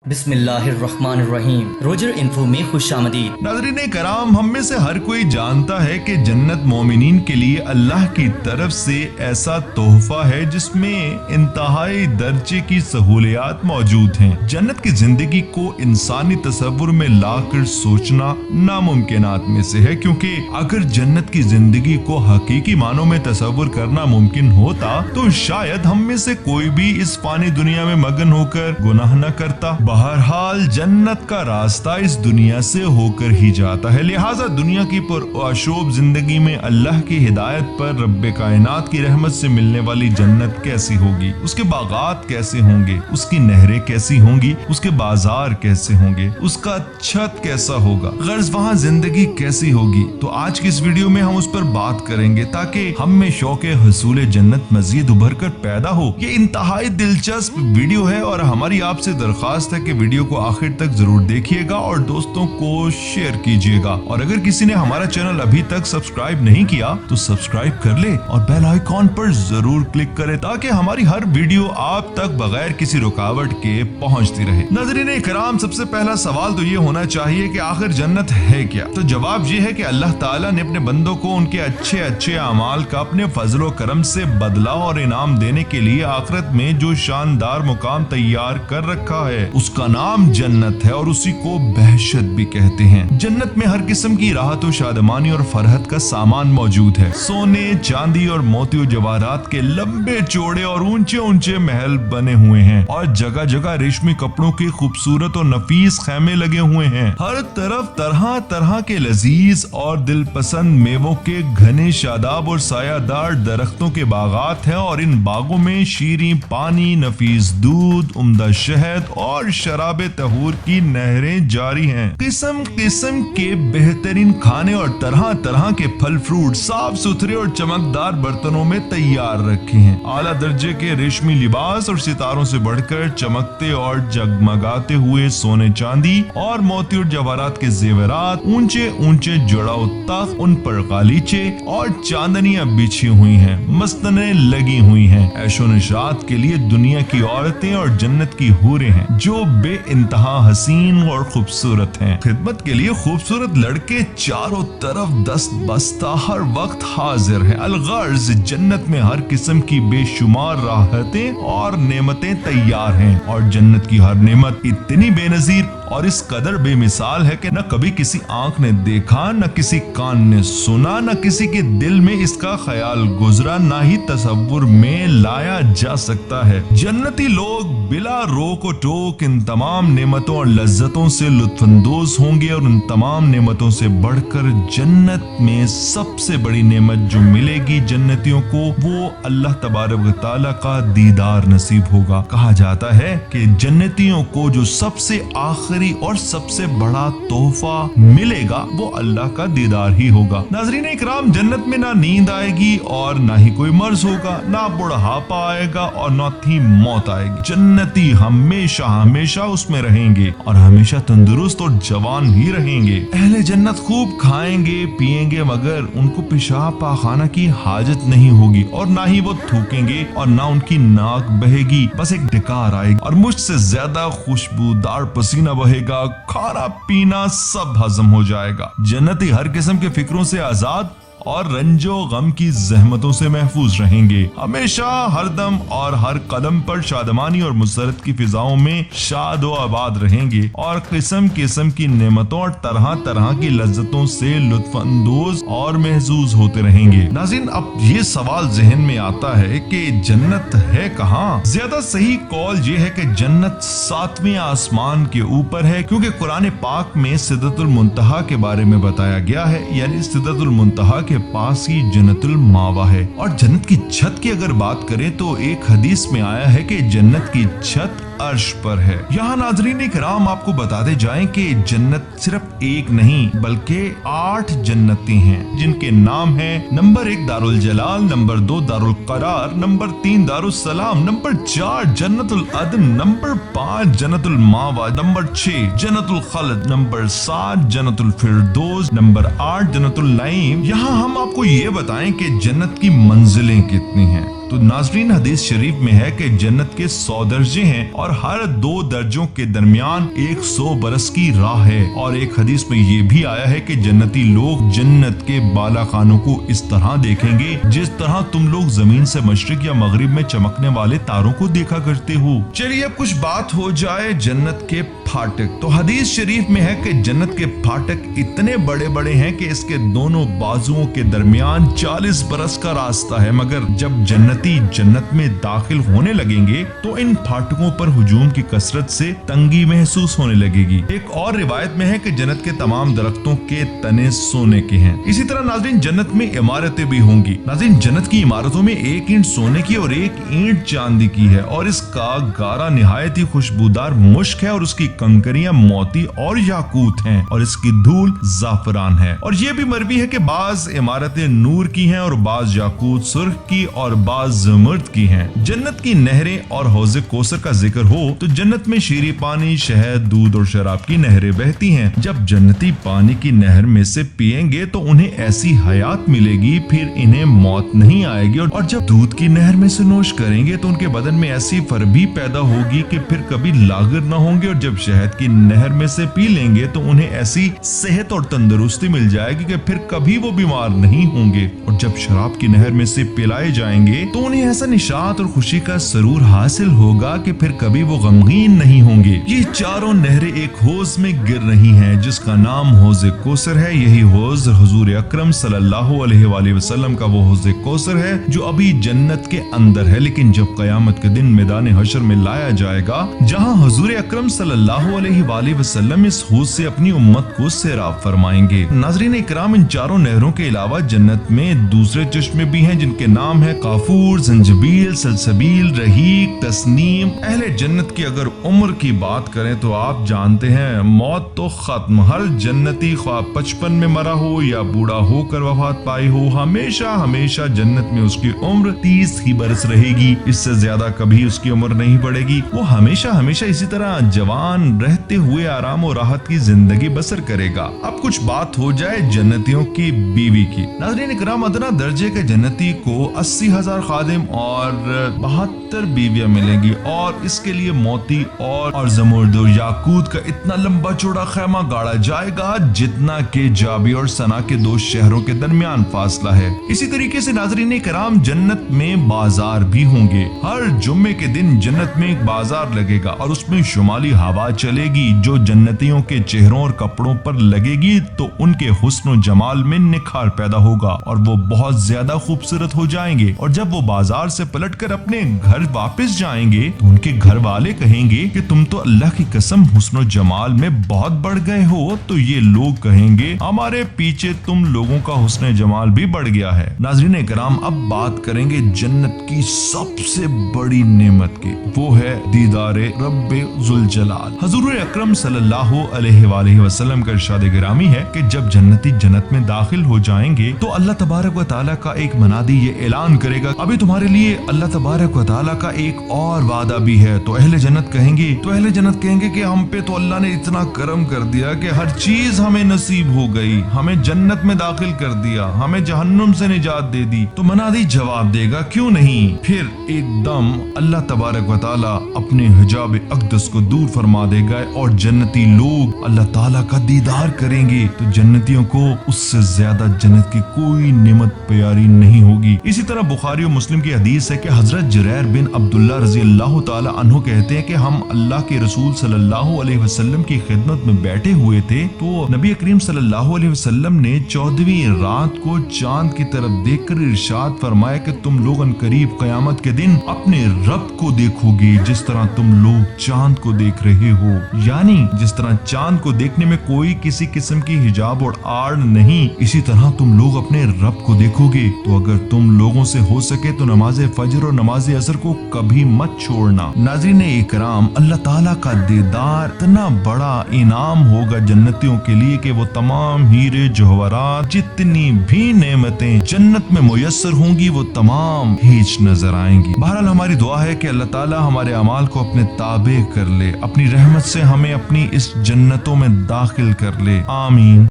بسم اللہ الرحمن الرحیم۔ روجر انفو میں خوش آمدید۔ ناظرین کرام، ہم میں سے ہر کوئی جانتا ہے کہ جنت مومنین کے لیے اللہ کی طرف سے ایسا تحفہ ہے جس میں انتہائی درجے کی سہولیات موجود ہیں۔ جنت کی زندگی کو انسانی تصور میں لا کر سوچنا ناممکنات میں سے ہے، کیونکہ اگر جنت کی زندگی کو حقیقی معنوں میں تصور کرنا ممکن ہوتا تو شاید ہم میں سے کوئی بھی اس فانی دنیا میں مگن ہو کر گناہ نہ کرتا۔ بہرحال جنت کا راستہ اس دنیا سے ہو کر ہی جاتا ہے، لہٰذا دنیا کی پرآشوب زندگی میں اللہ کی ہدایت پر رب کائنات کی رحمت سے ملنے والی جنت کیسی ہوگی، اس کے باغات کیسے ہوں گے، اس کی نہریں کیسی ہوں گی، اس کے بازار کیسے ہوں گے، اس کا چھت کیسا ہوگا، غرض وہاں زندگی کیسی ہوگی۔ تو آج کی اس ویڈیو میں ہم اس پر بات کریں گے تاکہ ہم میں شوق حصول جنت مزید ابھر کر پیدا ہو۔ یہ انتہائی دلچسپ ویڈیو ہے اور ہماری آپ سے درخواست ہے کہ ویڈیو کو آخر تک ضرور دیکھیے گا اور دوستوں کو شیئر کیجیے گا، اور اگر کسی نے ہمارا چینل ابھی تک سبسکرائب نہیں کیا تو سبسکرائب کر لے اور بیل آئیکن پر ضرور کلک کرے تاکہ ہماری ہر ویڈیو آپ تک بغیر کسی رکاوٹ کے پہنچتی رہے۔ ناظرین کرام، سب سے پہلا سوال تو یہ ہونا چاہیے کہ آخر جنت ہے کیا؟ تو جواب یہ ہے کہ اللہ تعالیٰ نے اپنے بندوں کو ان کے اچھے اعمال کا اپنے فضل و کرم سے بدلہ اور انعام دینے کے لیے آخرت میں جو شاندار مقام تیار کر رکھا ہے اس کا نام جنت ہے، اور اسی کو بہشت بھی کہتے ہیں۔ جنت میں ہر قسم کی راحت و شادمانی اور فرحت کا سامان موجود ہے۔ سونے، چاندی اور موتی و جواہرات کے لمبے چوڑے اور اونچے محل بنے ہوئے ہیں، اور جگہ جگہ ریشمی کپڑوں کے خوبصورت اور نفیس خیمے لگے ہوئے ہیں۔ ہر طرف طرح طرح کے لذیذ اور دل پسند میووں کے گھنے شاداب اور سایہ دار درختوں کے باغات ہیں، اور ان باغوں میں شیریں پانی، نفیس دودھ، عمدہ شہد اور شراب طہور کی نہریں جاری ہیں۔ قسم قسم کے بہترین کھانے اور طرح طرح کے پھل فروٹ صاف ستھرے اور چمکدار برتنوں میں تیار رکھے ہیں۔ اعلیٰ درجے کے ریشمی لباس اور ستاروں سے بڑھ کر چمکتے اور جگمگاتے ہوئے سونے چاندی اور موتی اور جواہرات کے زیورات، اونچے جڑاؤ تخت، ان پر غالیچے اور چاندنیاں بچھی ہوئی ہیں، مستنیں لگی ہوئی ہیں۔ عیش و نشاط کے لیے دنیا کی عورتیں اور جنت کی حوریں ہیں جو بے انتہا حسین اور خوبصورت ہیں۔ خدمت کے لیے خوبصورت لڑکے چاروں طرف دست بستہ ہر وقت حاضر ہیں۔ الغرض جنت میں ہر قسم کی بے شمار راحتیں اور نعمتیں تیار ہیں، اور جنت کی ہر نعمت اتنی بے نظیر اور اس قدر بے مثال ہے کہ نہ کبھی کسی آنکھ نے دیکھا، نہ کسی کان نے سنا، نہ کسی کے دل میں اس کا خیال گزرا، نہ ہی تصور میں لایا جا سکتا ہے۔ جنتی لوگ بلا روک و ٹوک ان تمام نعمتوں اور لذتوں سے لطف اندوز ہوں گے، اور ان تمام نعمتوں سے بڑھ کر جنت میں سب سے بڑی نعمت جو ملے گی جنتیوں کو وہ اللہ تبارک و تعالیٰ کا دیدار نصیب ہوگا۔ کہا جاتا ہے کہ جنتیوں کو جو سب سے آخری اور سب سے بڑا تحفہ ملے گا وہ اللہ کا دیدار ہی ہوگا۔ ناظرین اکرام، جنت میں نہ نیند آئے گی اور نہ ہی کوئی مرض ہوگا، نہ بڑھاپا آئے گا اور نہ ہی موت آئے گی۔ جنتی ہمیشہ اس میں رہیں گے اور ہمیشہ تندرست اور جوان ہی رہیں گے۔ اہل جنت خوب کھائیں گے پیئیں گے، مگر ان کو پیشاب پاخانہ کی حاجت نہیں ہوگی، اور نہ ہی وہ تھوکیں گے اور نہ ان کی ناک بہے گی، بس ایک ڈکار آئے گی اور مجھ سے زیادہ خوشبودار پسینہ بہے گا۔ کھانا پینا سب ہضم ہو جائے گا۔ جنتی ہر قسم کے فکروں سے آزاد اور رنج و غم کی زحمتوں سے محفوظ رہیں گے، ہمیشہ ہر دم اور ہر قدم پر شادمانی اور مسرت کی فضاؤں میں شاد و آباد رہیں گے، اور قسم قسم کی نعمتوں اور طرح طرح کی لذتوں سے لطف اندوز اور محظوظ ہوتے رہیں گے۔ ناظرین، اب یہ سوال ذہن میں آتا ہے کہ جنت ہے کہاں؟ زیادہ صحیح قول یہ ہے کہ جنت 7ویں آسمان کے اوپر ہے، کیونکہ قرآن پاک میں سدرۃ المنتہا کے بارے میں بتایا گیا ہے، یعنی سدرۃ المنتہا کے پاس ہی جنت الماوا ہے۔ اور جنت کی چھت کی اگر بات کریں تو ایک حدیث میں آیا ہے کہ جنت کی چھت عرش پر ہے۔ یہاں ناظرین کرام آپ کو بتاتے جائیں کہ جنت صرف ایک نہیں بلکہ 8 جنتیں ہیں، جن کے نام ہیں: نمبر 1 دارالجلال، نمبر 2 دارالقرار، نمبر 3 دارالسلام، نمبر 4 جنت العدن، نمبر 5 جنت الماوا، نمبر 6 جنت الخلد، نمبر 7 جنت الفردوس، نمبر 8 جنت النعیم۔ یہاں ہم آپ کو یہ بتائیں کہ جنت کی منزلیں کتنی ہیں۔ तो नाज़रीन, हदीस शरीफ में है कि जन्नत के 100 दर्जे हैं और हर 2 दर्जों के दरमियान 100 बरस की राह है। और एक हदीस में ये भी आया है कि जन्नती लोग जन्नत के बाला खानों को इस तरह देखेंगे जिस तरह तुम लोग जमीन से मशरिक या मगरिब में चमकने वाले तारों को देखा करते हो। चलिए अब कुछ बात हो जाए जन्नत के फाटक। तो हदीस शरीफ में है कि जन्नत के फाटक इतने बड़े बड़े हैं कि इसके दोनों बाजुओं के दरमियान 40 बरस का रास्ता है, मगर जब जन्नती जन्नत में दाखिल होने लगेंगे तो इन फाटकों पर हुजूम की कसरत से तंगी महसूस होने लगेगी। एक और रिवायत में है कि जन्नत के तमाम दरख्तों के तने सोने के हैं। इसी तरह नाज़रीन, जन्नत में इमारतें भी होंगी। नाज़रीन, जन्नत की इमारतों में एक ईंट सोने की और एक ईंट चांदी की है और इसका गारा निहायत ही खुशबूदार मुश्क है और उसकी कंकरियां मोती और याकूत हैं और इसकी धूल जाफरान है। और ये भी मरवी है कि बाज इमारतें नूर की हैं और बाज याकूत सुर्ख की और बाज ज़मर्द की हैं। जन्नत की नहरें और हौज़े कौसर का जिक्र हो तो जन्नत में शीरी पानी, शहद, दूध और शराब की नहरें बहती हैं। जब जन्नती पानी की नहर में से पिएंगे तो उन्हें ऐसी हयात मिलेगी, फिर इन्हें मौत नहीं आएगी। और जब दूध की नहर में से नोश करेंगे तो उनके बदन में ऐसी फरबी पैदा होगी कि फिर कभी लागर न होंगे। और जब शहद की नहर में से पी लेंगे तो उन्हें ऐसी सेहत और तंदुरुस्ती मिल जाएगी कि फिर कभी वो बीमार नहीं होंगे। और जब शराब की नहर में से पिलाए जाएंगे तो उन्हें ऐसा निशात और खुशी का सरूर हासिल होगा कि फिर कभी वो गमगीन नहीं होंगे। ये चारों नहरें एक हौज में गिर रही हैं जिसका नाम हौज़े कौसर है। यही हौज हुजूर अकरम सल्लल्लाहु अलैहि वसल्लम का वो हौज़े कौसर है जो अभी जन्नत के अंदर है, लेकिन जब क़यामत के दिन मैदान हशर में लाया जाएगा जहां हुजूर अकरम सल्लल्लाहु अलैहि वसल्लम इस हौज से अपनी उम्मत को सैराब फरमाएंगे। नाज़रीन इकराम, इन चारों नहरों के अलावा जन्नत में दूसरे चश्मे भी हैं जिनके नाम है काफूर, जंजबील, सलसबील, रहीक, तस्नीम। अहले जन्नत की अगर उम्र की बात करें तो आप जानते हैं मौत तो खत्म। हर जन्नती ख्वाह 55 में मरा हो या बूढ़ा होकर वफात पाई हो, हमेशा हमेशा जन्नत में उसकी उम्र 30 ही बरस रहेगी। इससे ज्यादा कभी उसकी उम्र नहीं बढ़ेगी। वो हमेशा हमेशा इसी तरह जवान रहते हुए आराम और राहत की जिंदगी बसर करेगा। अब कुछ बात हो जाए जन्नतियों की बीवी की। नाज़रीन इकराम, अदना दर्जे के जन्नती को 80,000 खादिम और 72 बीवियां मिलेंगी और इसके लिए मोती और ज़मर्द और याकूत का इतना लंबा चौड़ा खैमा गाड़ा जाएगा जितना के जाबी और सना के 2 शहरों के दरमियान फासला है। इसी तरीके से नाज़रीन इकराम, जन्नत में बाजार भी होंगे। हर जुम्मे के दिन जन्नत में एक बाजार लगेगा और उसमें शुमाली हवा चलेगी जो जन्नतियों के चेहरों और कपड़ों पर लगेगी तो उनके हुस्न जमाल में निखार पैदा होगा और वो बहुत ज्यादा खूबसूरत हो जाएंगे। और जब वो बाजार से पलटकर अपने घर वापस जाएंगे तो उनके घर वाले कहेंगे कि तुम तो अल्लाह की कसम हुस्न जमाल में बहुत बढ़ गए हो। तो ये लोग कहेंगे हमारे पीछे तुम लोगों का हुस्न जमाल भी बढ़ गया है। नाज़रीन इकराम, अब बात करेंगे जन्नत की सबसे बड़ी नेमत की, वो है दीदारे रब्बे जुल जलाल। हुजूर अकरम सल्लल्लाहु अलैहि वसल्लम का इरशाद गिरामी है कि जब जन्नती जन्नत में दाखिल हो जाएंगे तो अल्लाह तबारक व तआला का एक मनादी ये ऐलान करेगा, अभी तुम्हारे लिए अल्लाह तबारक व तआला का एक और वादा भी है। तो अहले जन्नत कहेंगे कि हम पे तो अल्लाह ने इतना करम कर दिया कि हर चीज हमें नसीब हो गई, हमें जन्नत में दाखिल कर दिया, हमें जहन्नुम से निजात दे दी। तो मनादी जवाब देगा, क्यों नहीं। फिर एकदम अल्लाह तबारक व तआला अपने हिजाब अक़दस को दूर फरमा देगा और जन्नती लोग अल्लाह ताला का दीदार करेंगे। तो जन्नतियों को उससे ज्यादा जन्नत की कोई नेमत प्यारी नहीं होगी। इसी तरह बुखारी और मुस्लिम की हदीस है कि हजरत जुरैर बिन अब्दुल्ला रज़ी अल्लाह ताला अन्हु कहते हैं कि हम अल्लाह के रसूल सल्लल्लाहु अलैहि वसल्लम की खिदमत में बैठे हुए थे तो नबी करीम सल्लल्लाहु अलैहि वसल्लम ने 14वीं रात को चांद की तरफ देखकर इरशाद फरमाया कि तुम लोग करीब क़यामत के दिन अपने रब को देखोगे जिस तरह तुम लोग चांद को देख रहे हो। यानी जिस तरह चांद को देखने में कोई किसी किस्म की हिजाब और आड़ नहीं, इसी तरह तुम लोग अपने रब को देखोगे। तो अगर तुम लोगों से हो सके तो नमाज फजर और नमाज असर को कभी मत छोड़ना। नाज़रीन इकराम, अल्लाह ताला का दीदार इतना बड़ा इनाम होगा जन्नतियों के लिए कि वो तमाम हीरे जवाहरात जितनी भी नेमतें जन्नत में मुयस्सर होंगी वो तमाम हिच नजर आएंगी। बहरहाल हमारी दुआ है कि अल्लाह ताला हमारे अमाल को अपने ताबे कर ले, अपनी रहमत से हमें अपनी इस जन्नतों में दाखिल कर ले। आमीन।